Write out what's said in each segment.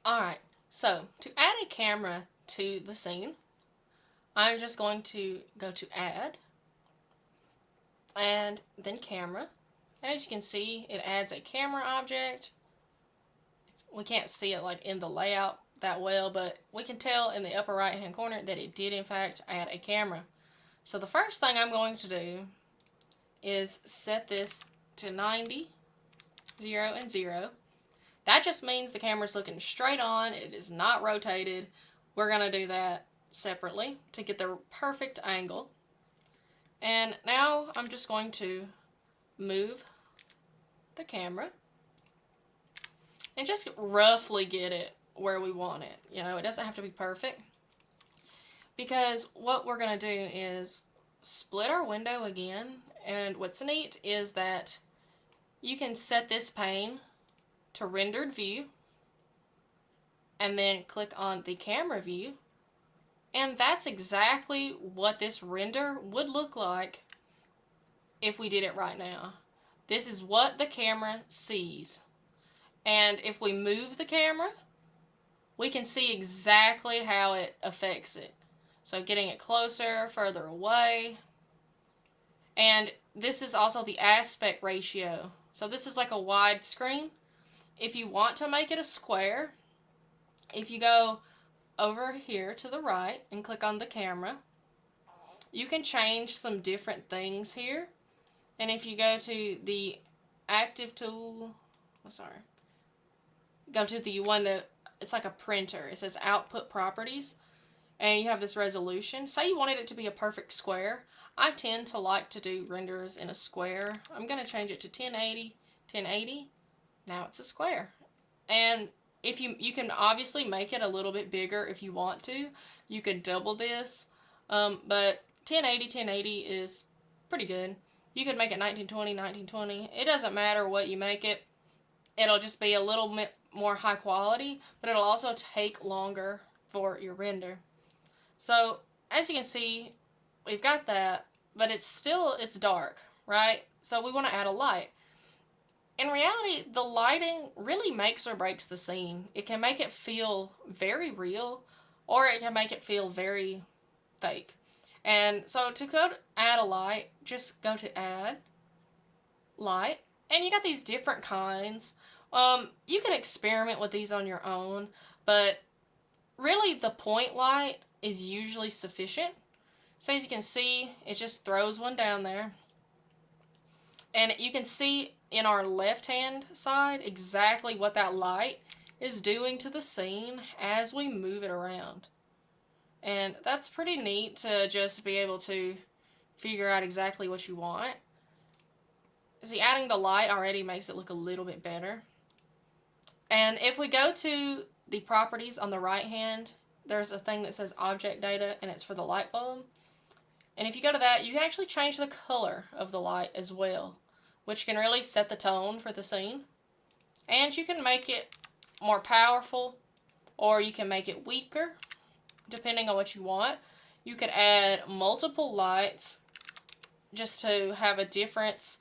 Alright, so to add a camera to the scene, I'm just going to go to Add, and then Camera. And as you can see, it adds a camera object. We can't see it like in the layout that well, but we can tell in the upper right hand corner that it did in fact add a camera. So the first thing I'm going to do is set this to 90, 0, and 0. That just means the camera's looking straight on. It is not rotated. We're going to do that separately to get the perfect angle. And now I'm just going to move the camera and just roughly get it where we want it. You know, it doesn't have to be perfect, because what we're going to do is split our window again. And what's neat is that you can set this pane to rendered view and then click on the camera view, and that's exactly what this render would look like if we did it right now. This is what the camera sees, and if we move the camera, we can see exactly how it affects it. So getting it closer, further away. And this is also the aspect ratio. So this is like a wide screen. If you want to make it a square, if you go over here to the right and click on the camera, you can change some different things here. And if you go to the active tool, go to the one that it's like a printer. It says output properties, and you have this resolution. Say you wanted it to be a perfect square. I tend to like to do renders in a square. I'm going to change it to 1080, 1080. Now it's a square. And if you can obviously make it a little bit bigger if you want to. You could double this, but 1080 is pretty good. You could make it 1920, 1920. It doesn't matter what you make it. It'll just be a little bit more high quality, but it'll also take longer for your render. So as you can see, we've got that, but it's dark, right? So we want to add a light. In reality, the lighting really makes or breaks the scene. It can make it feel very real, or it can make it feel very fake. And so to go to add a light, just go to Add, Light, and you got these different kinds. You can experiment with these on your own, but really the point light is usually sufficient. So as you can see, it just throws one down there. And you can see in our left hand side exactly what that light is doing to the scene as we move it around. And that's pretty neat to just be able to figure out exactly what you want. See, adding the light already makes it look a little bit better. And if we go to the properties on the right hand, there's a thing that says object data, and it's for the light bulb. And if you go to that, you can actually change the color of the light as well, which can really set the tone for the scene. And you can make it more powerful, or you can make it weaker, depending on what you want. You could add multiple lights just to have a difference,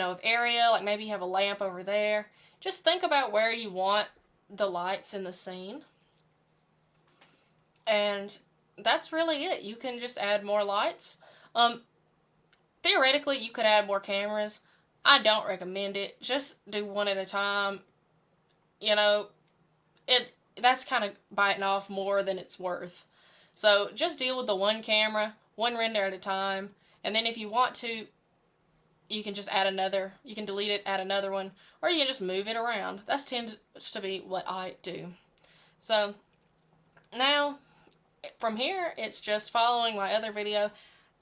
of area. Like maybe you have a lamp over there. Just think about where you want the lights in the scene. And that's really it. You can just add more lights. Theoretically, you could add more cameras. I don't recommend it. Just do one at a time. That's kind of biting off more than it's worth. So just deal with the one camera, one render at a time. And then if you want to, you can just add another. You can delete it, add another one, or you can just move it around. That tends to be what I do. So now, from here, it's just following my other video,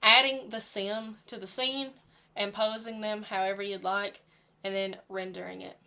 adding the sim to the scene and posing them however you'd like, and then rendering it.